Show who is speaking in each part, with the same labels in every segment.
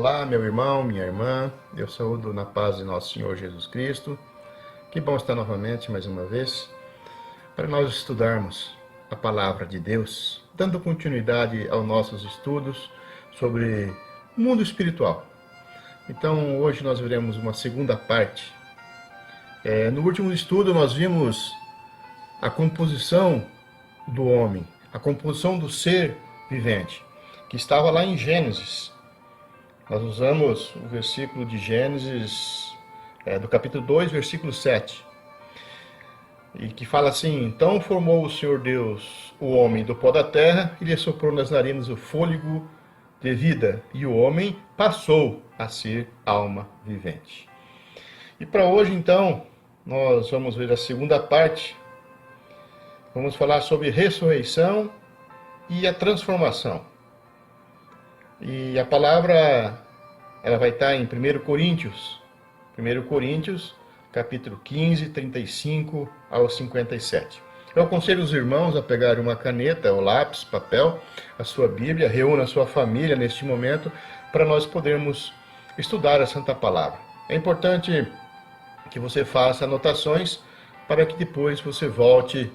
Speaker 1: Olá, meu irmão, minha irmã, eu saúdo na paz de nosso Senhor Jesus Cristo. Que bom estar novamente, mais uma vez, para nós estudarmos a Palavra de Deus, dando continuidade aos nossos estudos sobre o mundo espiritual. Então, hoje nós veremos uma segunda parte. No último estudo nós vimos a composição do homem, a composição do ser vivente, que estava lá em Gênesis. Nós usamos o versículo de Gênesis, do capítulo 2, versículo 7. E que fala assim: Então formou o Senhor Deus o homem do pó da terra e lhe soprou nas narinas o fôlego de vida, e o homem passou a ser alma vivente. E para hoje, então, nós vamos ver a segunda parte. Vamos falar sobre ressurreição e a transformação. E a palavra, ela vai estar em 1 Coríntios, capítulo 15, 35 ao 57. Eu aconselho os irmãos a pegar uma caneta, ou lápis, papel, a sua Bíblia, reúna a sua família neste momento, para nós podermos estudar a Santa Palavra. É importante que você faça anotações, para que depois você volte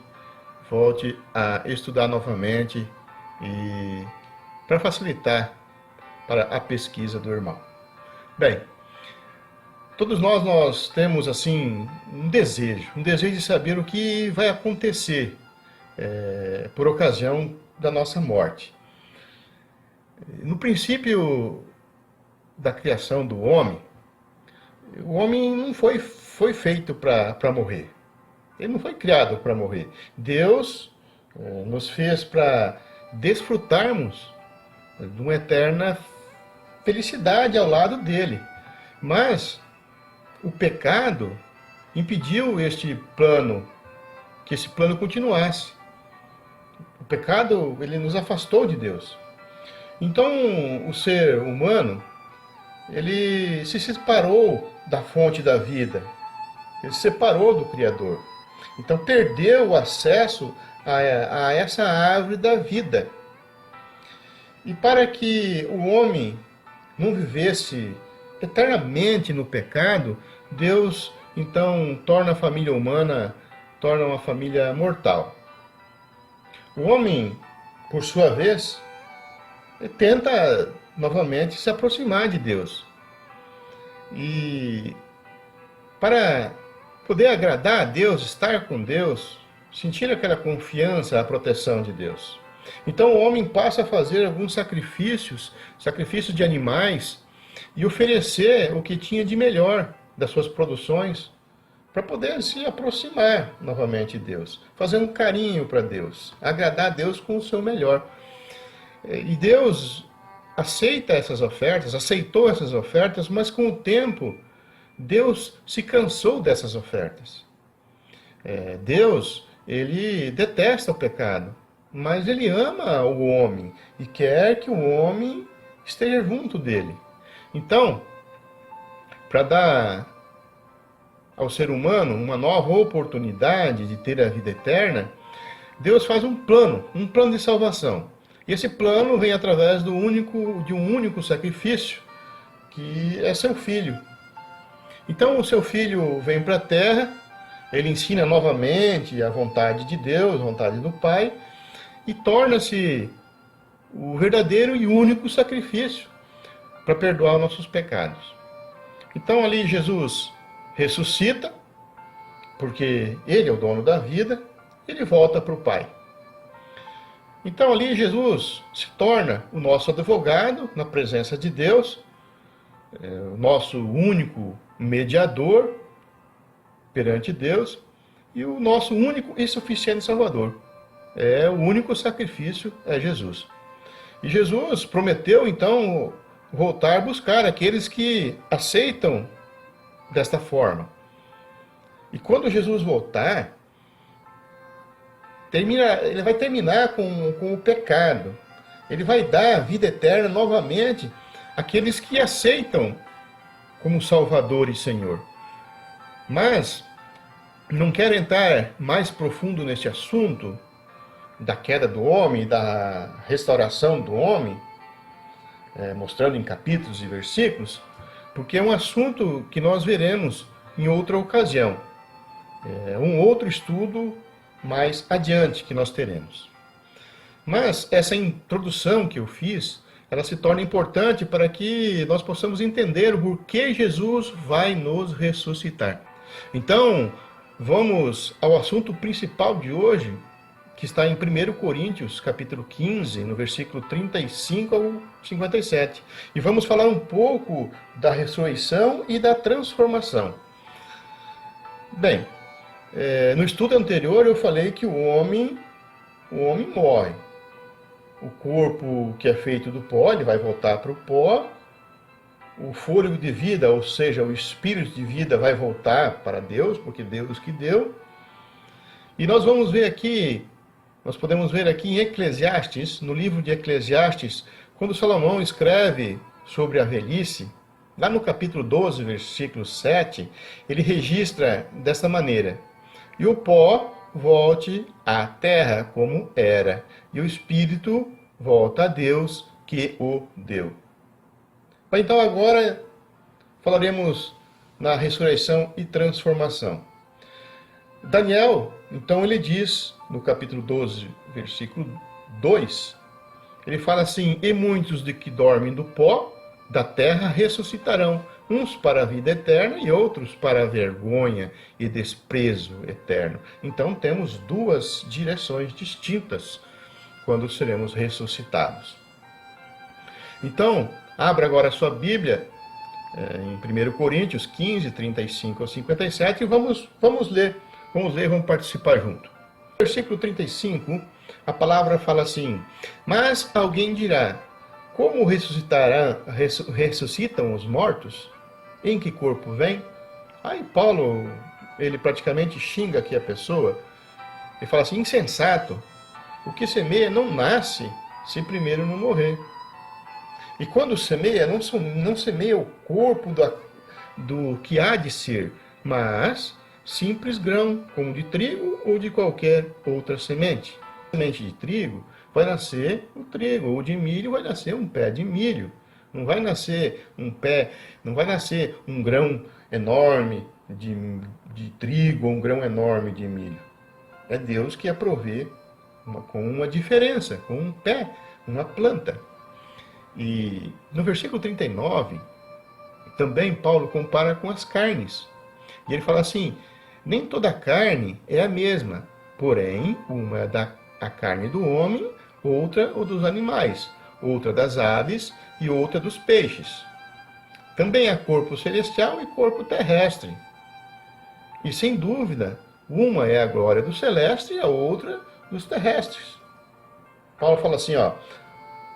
Speaker 1: a estudar novamente, e para facilitar para a pesquisa do irmão. Bem, todos nós temos assim um desejo de saber o que vai acontecer por ocasião da nossa morte. No princípio da criação do homem, o homem não foi feito para morrer. Ele não foi criado para morrer. Deus nos fez para desfrutarmos de uma eterna felicidade ao lado dele. Mas o pecado impediu que esse plano continuasse. O pecado, ele nos afastou de Deus. Então, o ser humano, ele se separou da fonte da vida. Ele se separou do Criador. Então, perdeu o acesso a essa árvore da vida. E para que o homem não vivesse eternamente no pecado, Deus, então, torna a família humana, torna uma família mortal. O homem, por sua vez, tenta novamente se aproximar de Deus. E para poder agradar a Deus, estar com Deus, sentir aquela confiança, a proteção de Deus. Então o homem passa a fazer alguns sacrifícios de animais, e oferecer o que tinha de melhor das suas produções, para poder se aproximar novamente de Deus, fazer um carinho para Deus, agradar a Deus com o seu melhor. E Deus aceitou essas ofertas, mas com o tempo, Deus se cansou dessas ofertas. Deus, ele detesta o pecado, mas ele ama o homem e quer que o homem esteja junto dele. Então, para dar ao ser humano uma nova oportunidade de ter a vida eterna, Deus faz um plano de salvação. E esse plano vem através de um único sacrifício, que é seu filho. Então, o seu filho vem para a terra, ele ensina novamente a vontade de Deus, a vontade do Pai, e torna-se o verdadeiro e único sacrifício para perdoar nossos pecados. Então ali Jesus ressuscita, porque ele é o dono da vida, ele volta para o Pai. Então ali Jesus se torna o nosso advogado na presença de Deus, o nosso único mediador perante Deus, e o nosso único e suficiente Salvador. O único sacrifício é Jesus. E Jesus prometeu, então, voltar a buscar aqueles que aceitam desta forma. E quando Jesus voltar, ele vai terminar com o pecado. Ele vai dar a vida eterna novamente àqueles que aceitam como Salvador e Senhor. Mas não quero entrar mais profundo neste assunto da queda do homem, da restauração do homem, mostrando em capítulos e versículos, porque é um assunto que nós veremos em outra ocasião. É um outro estudo mais adiante que nós teremos. Mas essa introdução que eu fiz, ela se torna importante para que nós possamos entender o porquê Jesus vai nos ressuscitar. Então, vamos ao assunto principal de hoje, que está em 1 Coríntios, capítulo 15, no versículo 35 ao 57. E vamos falar um pouco da ressurreição e da transformação. Bem, no estudo anterior eu falei que o homem morre. O corpo que é feito do pó, ele vai voltar para o pó. O fôlego de vida, ou seja, o espírito de vida, vai voltar para Deus, porque Deus que deu. E nós podemos ver aqui em Eclesiastes, no livro de Eclesiastes, quando Salomão escreve sobre a velhice, lá no capítulo 12, versículo 7, ele registra dessa maneira: e o pó volte à terra como era, e o espírito volta a Deus que o deu. Então agora falaremos na ressurreição e transformação. Daniel, então ele diz, no capítulo 12, versículo 2, ele fala assim: e muitos de que dormem do pó da terra ressuscitarão, uns para a vida eterna e outros para a vergonha e desprezo eterno. Então temos duas direções distintas quando seremos ressuscitados. Então, abra agora a sua Bíblia em 1 Coríntios 15, 35 ao 57 e vamos ler, vamos participar junto. No versículo 35, a palavra fala assim: mas alguém dirá, como ressuscitam os mortos? Em que corpo vem? Aí Paulo, ele praticamente xinga aqui a pessoa. Ele fala assim: insensato, o que semeia não nasce se primeiro não morrer. E quando semeia, não semeia o corpo do que há de ser, mas simples grão, como de trigo ou de qualquer outra semente. A semente de trigo vai nascer o trigo, ou de milho vai nascer um pé de milho. Não vai nascer um grão enorme de trigo ou um grão enorme de milho. É Deus que a provê com uma diferença, com um pé, uma planta. E no versículo 39, também Paulo compara com as carnes. E ele fala assim: nem toda carne é a mesma, porém, uma é a carne do homem, outra ou dos animais, outra das aves e outra dos peixes. Também há corpo celestial e corpo terrestre. E sem dúvida, uma é a glória do celeste e a outra dos terrestres. Paulo fala assim,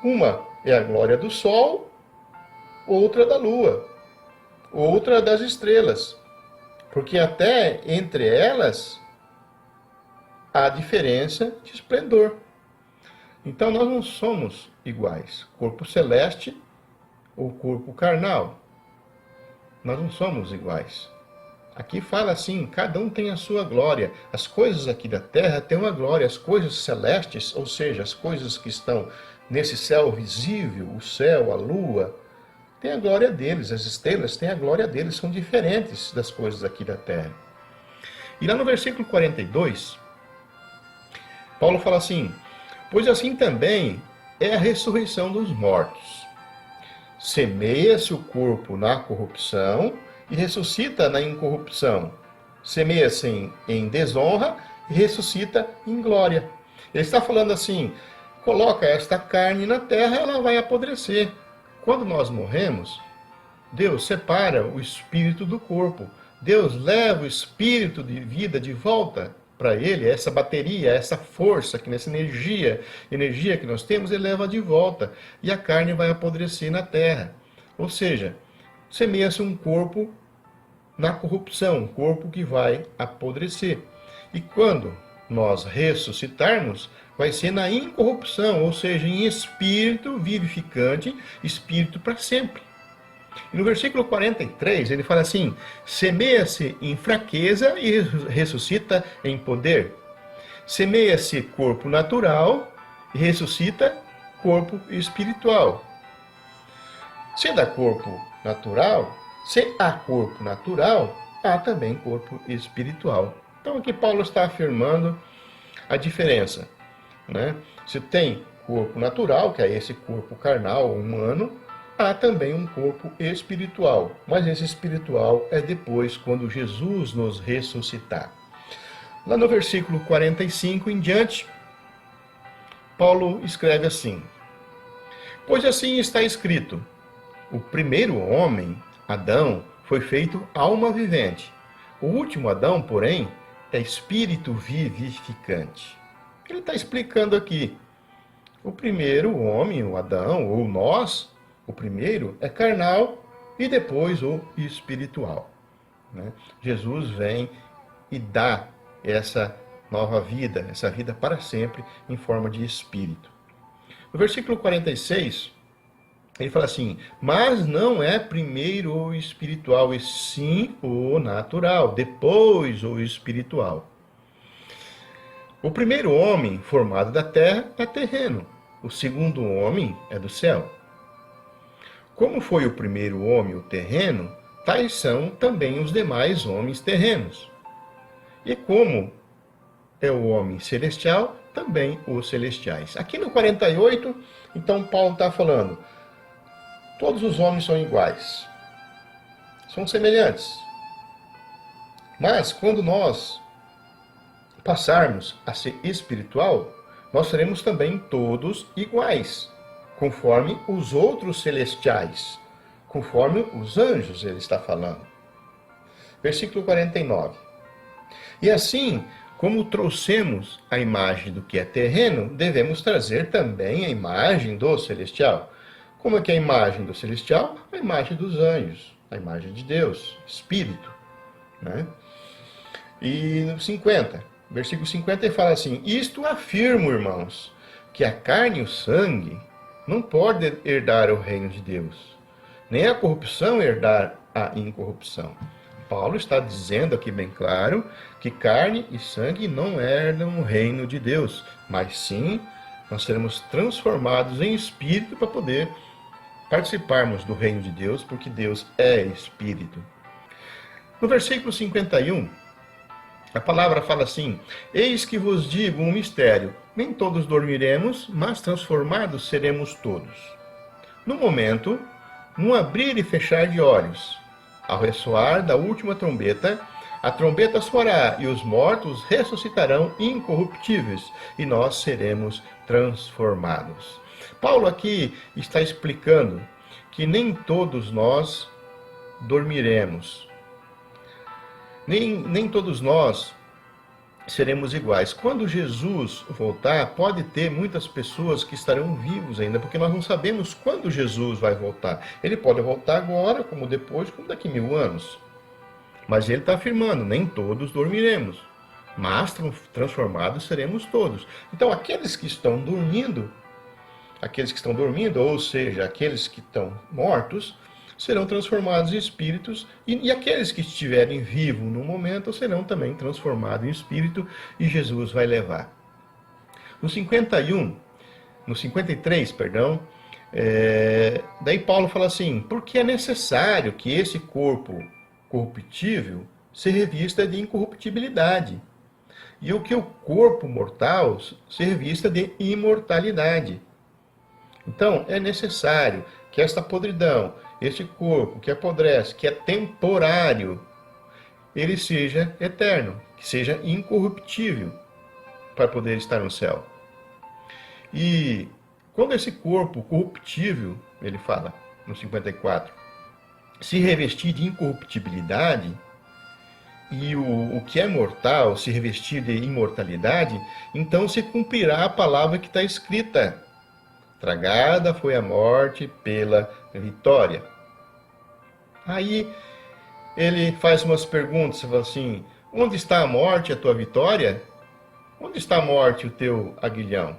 Speaker 1: uma é a glória do sol, outra da lua, outra das estrelas, porque até entre elas há diferença de esplendor. Então nós não somos iguais, corpo celeste ou corpo carnal. Nós não somos iguais. Aqui fala assim, cada um tem a sua glória. As coisas aqui da terra têm uma glória, as coisas celestes, ou seja, as coisas que estão nesse céu visível, o céu, a lua, tem a glória deles, as estrelas têm a glória deles, são diferentes das coisas aqui da terra. E lá no versículo 42, Paulo fala assim: pois assim também é a ressurreição dos mortos. Semeia-se o corpo na corrupção e ressuscita na incorrupção. Semeia-se em desonra e ressuscita em glória. Ele está falando assim: coloca esta carne na terra, ela vai apodrecer. Quando nós morremos, Deus separa o espírito do corpo. Deus leva o espírito de vida de volta para ele, essa bateria, essa força, essa energia que nós temos, ele leva de volta. E a carne vai apodrecer na terra. Ou seja, semeia-se um corpo na corrupção, um corpo que vai apodrecer. E quando nós ressuscitarmos, vai ser na incorrupção, ou seja, em espírito vivificante, espírito para sempre. E no versículo 43, ele fala assim: semeia-se em fraqueza e ressuscita em poder. Semeia-se corpo natural e ressuscita corpo espiritual. Se dá corpo natural, se há corpo natural, há também corpo espiritual. Então aqui Paulo está afirmando a diferença, né? Se tem corpo natural, que é esse corpo carnal, humano, há também um corpo espiritual. Mas esse espiritual é depois, quando Jesus nos ressuscitar. Lá no versículo 45 em diante, Paulo escreve assim: pois assim está escrito, o primeiro homem, Adão, foi feito alma vivente. O último Adão, porém, é espírito vivificante. Ele está explicando aqui. O primeiro homem, o Adão, ou nós, o primeiro é carnal e depois o espiritual, né? Jesus vem e dá essa nova vida, essa vida para sempre, em forma de espírito. No versículo 46, ele fala assim: mas não é primeiro o espiritual, e sim o natural, depois o espiritual. O primeiro homem formado da terra é terreno, o segundo homem é do céu. Como foi o primeiro homem o terreno, tais são também os demais homens terrenos. E como é o homem celestial, também os celestiais. Aqui no 48, então Paulo está falando, todos os homens são iguais, são semelhantes. Mas quando nós passarmos a ser espiritual, nós seremos também todos iguais, conforme os outros celestiais, conforme os anjos, ele está falando. Versículo 49. E assim, como trouxemos a imagem do que é terreno, devemos trazer também a imagem do celestial. Como é que é a imagem do celestial? A imagem dos anjos, a imagem de Deus, Espírito, né? E no 50, versículo 50, ele fala assim: isto afirmo, irmãos, que a carne e o sangue não podem herdar o reino de Deus, nem a corrupção herdar a incorrupção. Paulo está dizendo aqui bem claro que carne e sangue não herdam o reino de Deus, mas sim nós seremos transformados em espírito para poder participarmos do reino de Deus, porque Deus é espírito. No versículo 51, a palavra fala assim: eis que vos digo um mistério, nem todos dormiremos, mas transformados seremos todos. No momento, num abrir e fechar de olhos, ao ressoar da última trombeta, a trombeta soará e os mortos ressuscitarão incorruptíveis e nós seremos transformados. Paulo aqui está explicando que nem todos nós dormiremos. Nem todos nós seremos iguais. Quando Jesus voltar, pode ter muitas pessoas que estarão vivos ainda, porque nós não sabemos quando Jesus vai voltar. Ele pode voltar agora, como depois, como daqui a 1000 anos. Mas ele está afirmando, nem todos dormiremos, mas transformados seremos todos. Então, aqueles que estão dormindo, ou seja, aqueles que estão mortos, serão transformados em espíritos, e aqueles que estiverem vivos no momento serão também transformados em espírito, e Jesus vai levar. No 53, daí Paulo fala assim: porque é necessário que esse corpo corruptível se revista de incorruptibilidade, e o que o corpo mortal se revista de imortalidade. Então, é necessário que esta podridão, este corpo que apodrece, que é temporário, ele seja eterno, que seja incorruptível, para poder estar no céu. E quando esse corpo corruptível, ele fala no 54, se revestir de incorruptibilidade, e o que é mortal se revestir de imortalidade, então se cumprirá a palavra que está escrita: tragada foi a morte pela vitória. Aí ele faz umas perguntas, fala assim: onde está a morte, a tua vitória? Onde está a morte, o teu aguilhão?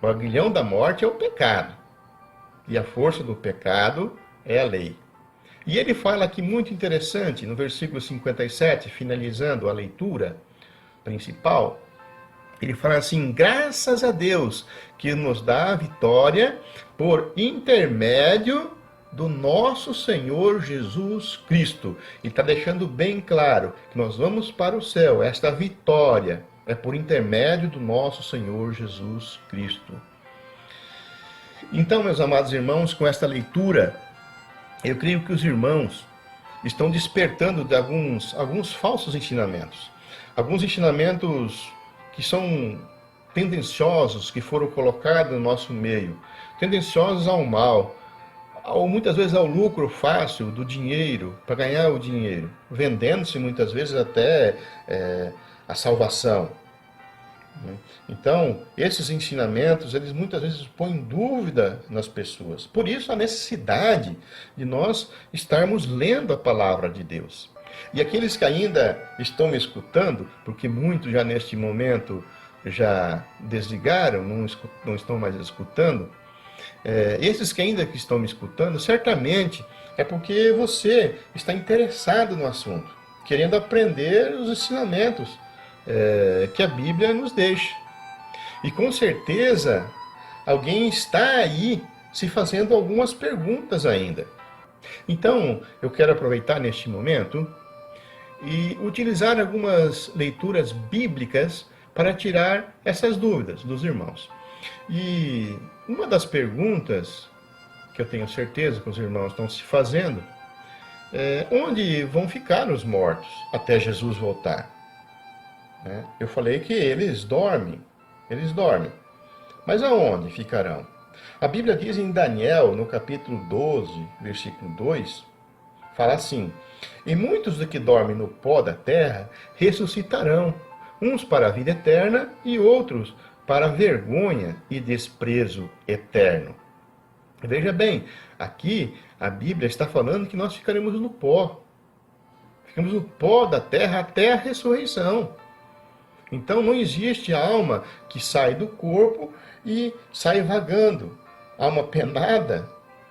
Speaker 1: O aguilhão da morte é o pecado, e a força do pecado é a lei. E ele fala aqui muito interessante, no versículo 57, finalizando a leitura principal, ele fala assim: graças a Deus que nos dá a vitória por intermédio do nosso Senhor Jesus Cristo. E está deixando bem claro que nós vamos para o céu. Esta vitória é por intermédio do nosso Senhor Jesus Cristo. Então, meus amados irmãos, com esta leitura, eu creio que os irmãos estão despertando de alguns falsos ensinamentos. Alguns ensinamentos que são tendenciosos, que foram colocados no nosso meio, tendenciosos ao mal, ou muitas vezes ao lucro fácil do dinheiro, para ganhar o dinheiro, vendendo-se muitas vezes até a salvação. Então, esses ensinamentos, eles muitas vezes põem dúvida nas pessoas. Por isso, a necessidade de nós estarmos lendo a palavra de Deus. E aqueles que ainda estão me escutando, porque muitos já neste momento já desligaram, não estão mais escutando, esses que ainda estão me escutando, certamente é porque você está interessado no assunto, querendo aprender os ensinamentos que a Bíblia nos deixa. E com certeza alguém está aí se fazendo algumas perguntas ainda. Então, eu quero aproveitar neste momento e utilizar algumas leituras bíblicas para tirar essas dúvidas dos irmãos. E uma das perguntas que eu tenho certeza que os irmãos estão se fazendo é: onde vão ficar os mortos até Jesus voltar? Eu falei que eles dormem. Mas aonde ficarão? A Bíblia diz em Daniel, no capítulo 12, versículo 2, fala assim: e muitos dos que dormem no pó da terra ressuscitarão, uns para a vida eterna e outros para a vergonha e desprezo eterno. Veja bem, aqui a Bíblia está falando que nós ficaremos no pó. Ficamos no pó da terra até a ressurreição. Então não existe alma que sai do corpo e sai vagando. Alma penada,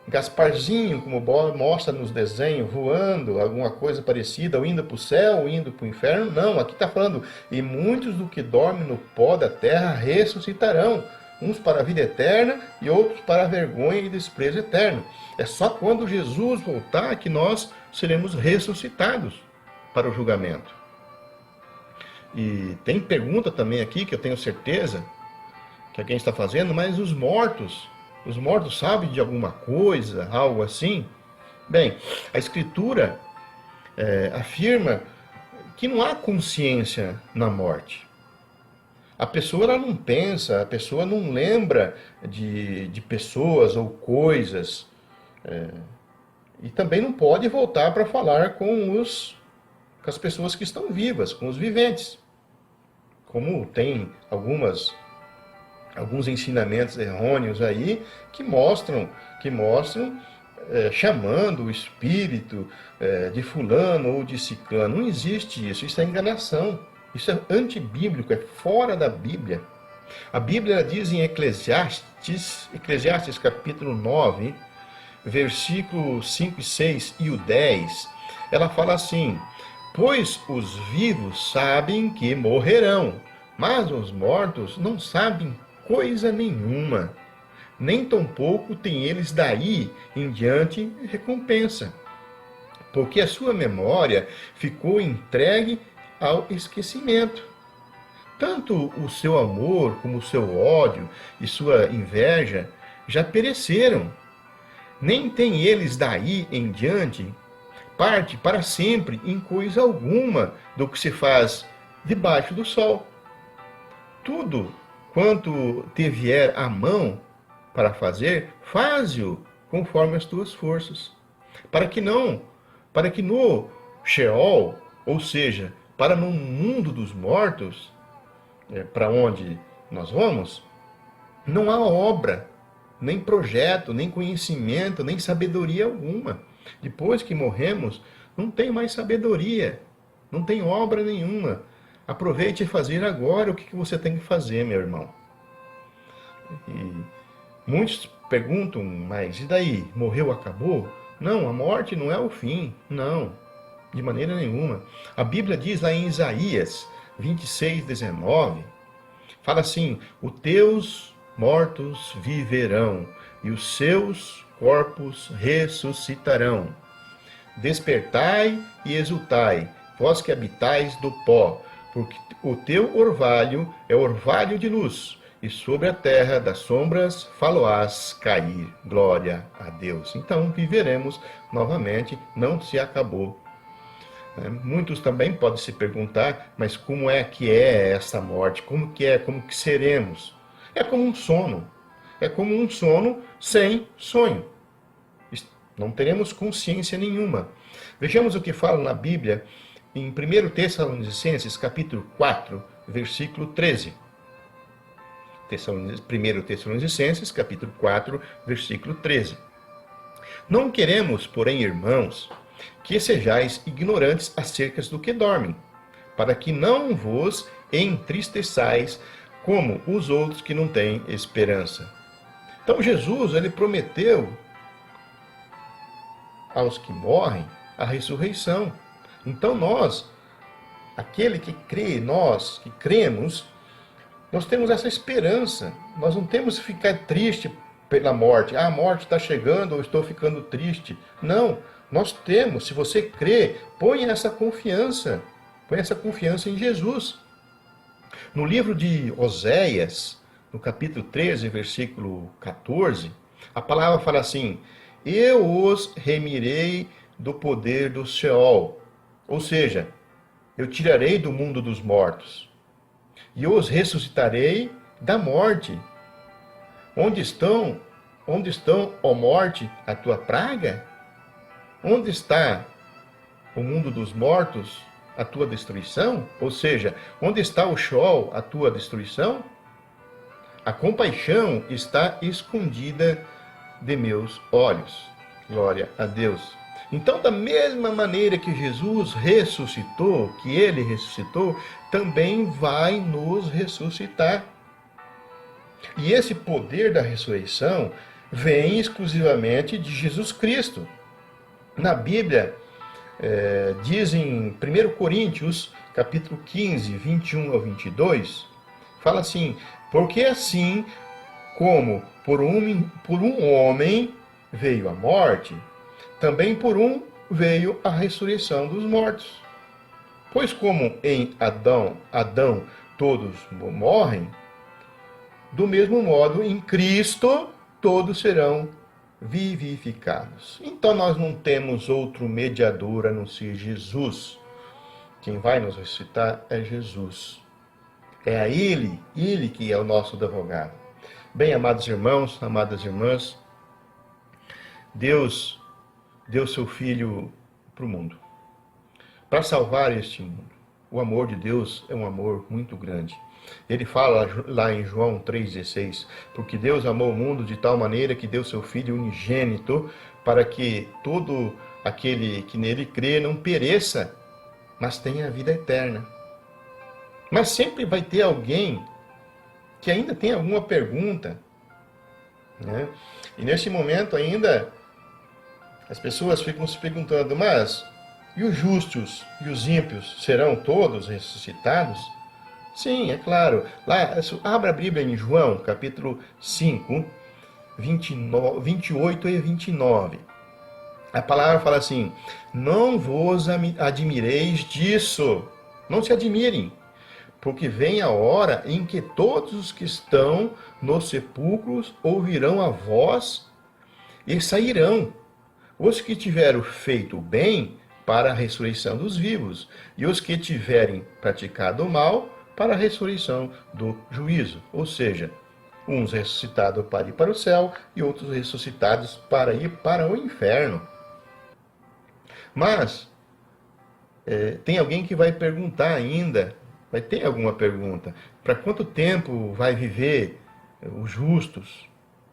Speaker 1: Gasparzinho, como mostra nos desenhos, voando, alguma coisa parecida, ou indo para o céu, ou indo para o inferno. Não, aqui está falando: e muitos do que dormem no pó da terra ressuscitarão, uns para a vida eterna e outros para a vergonha e desprezo eterno. É só quando Jesus voltar que nós seremos ressuscitados para o julgamento. E tem pergunta também aqui, que eu tenho certeza que alguém está fazendo: mas os mortos sabem de alguma coisa, algo assim? Bem, a Escritura afirma que não há consciência na morte. A pessoa ela não pensa, a pessoa não lembra de pessoas ou coisas, e também não pode voltar para falar com as pessoas que estão vivas, com os viventes. Como tem alguns ensinamentos errôneos aí que mostram chamando o espírito de fulano ou de ciclano. Não existe isso, isso é enganação, isso é antibíblico, é fora da Bíblia. A Bíblia diz em Eclesiastes capítulo 9, versículos 5 e 6 e o 10, ela fala assim: pois os vivos sabem que morrerão, mas os mortos não sabem coisa nenhuma, nem tampouco têm eles daí em diante recompensa, porque a sua memória ficou entregue ao esquecimento. Tanto o seu amor como o seu ódio e sua inveja já pereceram, nem têm eles daí em diante parte para sempre em coisa alguma do que se faz debaixo do sol. Tudo quanto te vier à mão para fazer, faze-o conforme as tuas forças, para que no Sheol, ou seja, para no mundo dos mortos, para onde nós vamos, não há obra, nem projeto, nem conhecimento, nem sabedoria alguma. Depois que morremos, não tem mais sabedoria, não tem obra nenhuma. Aproveite e fazer agora o que você tem que fazer, meu irmão. E muitos perguntam: mas e daí? Morreu, acabou? Não, a morte não é o fim. Não, de maneira nenhuma. A Bíblia diz lá em Isaías 26, 19, fala assim: os teus mortos viverão, e os seus corpos ressuscitarão. Despertai e exultai, vós que habitais do pó, porque o teu orvalho é orvalho de luz, e sobre a terra das sombras faloás cair. Glória a Deus. Então viveremos novamente, não se acabou. Muitos também podem se perguntar, mas como é que é essa morte? Como que é? Como que seremos? É como um sono. É como um sono sem sonho. Não teremos consciência nenhuma. Vejamos o que fala na Bíblia em 1 Tessalonicenses, capítulo 4, versículo 13. 1 Tessalonicenses, capítulo 4, versículo 13. Não queremos, porém, irmãos, que sejais ignorantes acerca do que dormem, para que não vos entristeçais como os outros que não têm esperança. Então Jesus, ele prometeu aos que morrem a ressurreição. Então nós, aquele que crê, nós que cremos, nós temos essa esperança. Nós não temos que ficar triste pela morte. Ah, a morte está chegando, eu estou ficando triste. Não, nós temos, se você crê, põe essa confiança em Jesus. No livro de Oséias, no capítulo 13, versículo 14, a palavra fala assim: eu os remirei do poder do Sheol, ou seja, eu tirarei do mundo dos mortos, e os ressuscitarei da morte. Onde estão, ó morte, a tua praga? Onde está o mundo dos mortos, a tua destruição? Ou seja, onde está o Sheol, a tua destruição? A compaixão está escondida de meus olhos. Glória a Deus. Então, da mesma maneira que Jesus ressuscitou, que ele ressuscitou, também vai nos ressuscitar. E esse poder da ressurreição vem exclusivamente de Jesus Cristo. Na Bíblia, diz em 1 Coríntios, capítulo 15, 21 ao 22, fala assim: porque assim como por um homem veio a morte, também por um veio a ressurreição dos mortos. Pois como em Adão todos morrem, do mesmo modo em Cristo todos serão vivificados. Então nós não temos outro mediador a não ser Jesus. Quem vai nos ressuscitar é Jesus. É a Ele que é o nosso advogado. Bem, amados irmãos, amadas irmãs, Deus deu seu Filho para o mundo, para salvar este mundo. O amor de Deus é um amor muito grande. Ele fala lá em João 3,16, porque Deus amou o mundo de tal maneira que deu seu Filho unigênito, para que todo aquele que nele crê não pereça, mas tenha a vida eterna. Mas sempre vai ter alguém que ainda tem alguma pergunta, né? E nesse momento ainda as pessoas ficam se perguntando: mas e os justos e os ímpios serão todos ressuscitados? Sim, é claro. Lá, abra a Bíblia em João, capítulo 5, 28 e 29. A palavra fala assim: não vos admireis disso. Não se admirem, porque vem a hora em que todos os que estão nos sepulcros ouvirão a voz e sairão. Os que tiveram feito o bem para a ressurreição dos vivos, e os que tiverem praticado o mal para a ressurreição do juízo. Ou seja, uns ressuscitados para ir para o céu e outros ressuscitados para ir para o inferno. Mas tem alguém que vai perguntar ainda, vai ter alguma pergunta: para quanto tempo vai viver os justos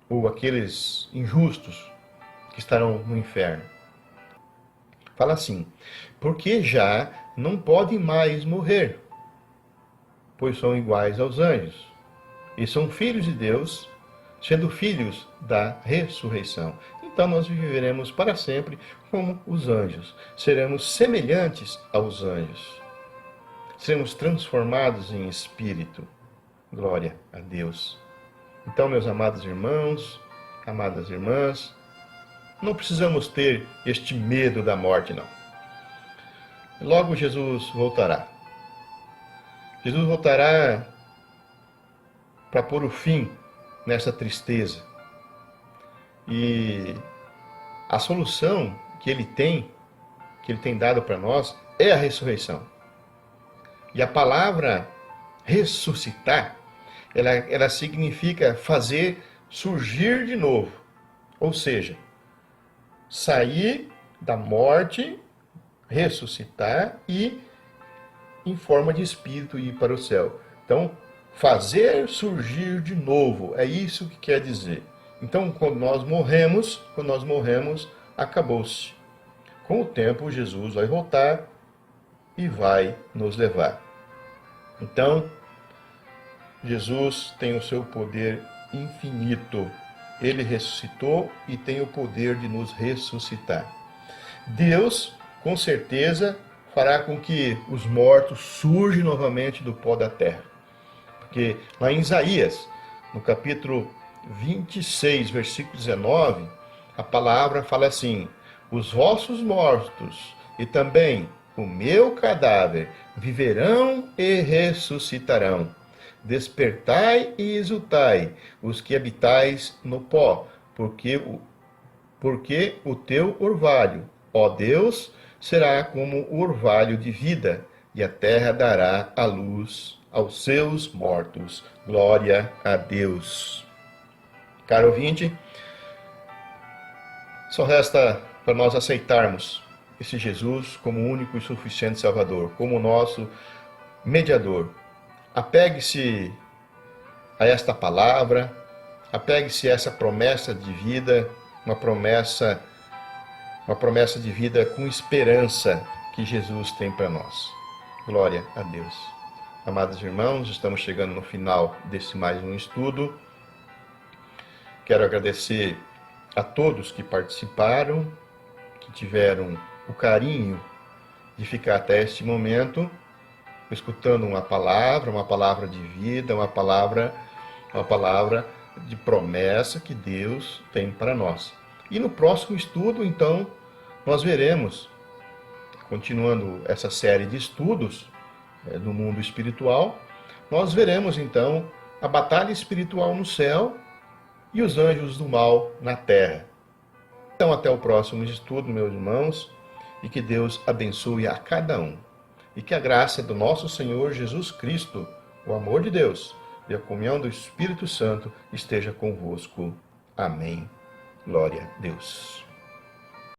Speaker 1: ou aqueles injustos que estarão no inferno? Fala assim: porque já não podem mais morrer, pois são iguais aos anjos, e são filhos de Deus, sendo filhos da ressurreição. Então nós viveremos para sempre como os anjos, seremos semelhantes aos anjos, seremos transformados em espírito. Glória a Deus. Então, meus amados irmãos, amadas irmãs, não precisamos ter este medo da morte, não. Logo Jesus voltará. Jesus voltará para pôr o fim nessa tristeza. E a solução que ele tem dado para nós, é a ressurreição. E a palavra ressuscitar, ela significa fazer surgir de novo. Ou seja, sair da morte, ressuscitar e, em forma de espírito, ir para o céu. Então, fazer surgir de novo, é isso que quer dizer. Então, quando nós morremos, acabou-se. Com o tempo, Jesus vai voltar e vai nos levar. Então, Jesus tem o seu poder infinito. Ele ressuscitou e tem o poder de nos ressuscitar. Deus, com certeza, fará com que os mortos surjam novamente do pó da terra. Porque lá em Isaías, no capítulo 26, versículo 19, a palavra fala assim: os vossos mortos e também o meu cadáver viverão e ressuscitarão. Despertai e exultai, os que habitais no pó, porque o teu orvalho, ó Deus, será como o orvalho de vida, e a terra dará a luz aos seus mortos. Glória a Deus. Caro ouvinte, só resta para nós aceitarmos esse Jesus como o único e suficiente Salvador, como o nosso mediador. Apegue-se a esta palavra, apegue-se a essa promessa de vida, uma promessa de vida com esperança que Jesus tem para nós. Glória a Deus. Amados irmãos, estamos chegando no final desse mais um estudo. Quero agradecer a todos que participaram, que tiveram o carinho de ficar até este momento, escutando uma palavra de vida, uma palavra de promessa que Deus tem para nós. E no próximo estudo, então, nós veremos, continuando essa série de estudos do mundo espiritual, nós veremos então a batalha espiritual no céu e os anjos do mal na terra. Então, até o próximo estudo, meus irmãos, e que Deus abençoe a cada um. E que a graça do nosso Senhor Jesus Cristo, o amor de Deus e a comunhão do Espírito Santo esteja convosco. Amém. Glória a Deus.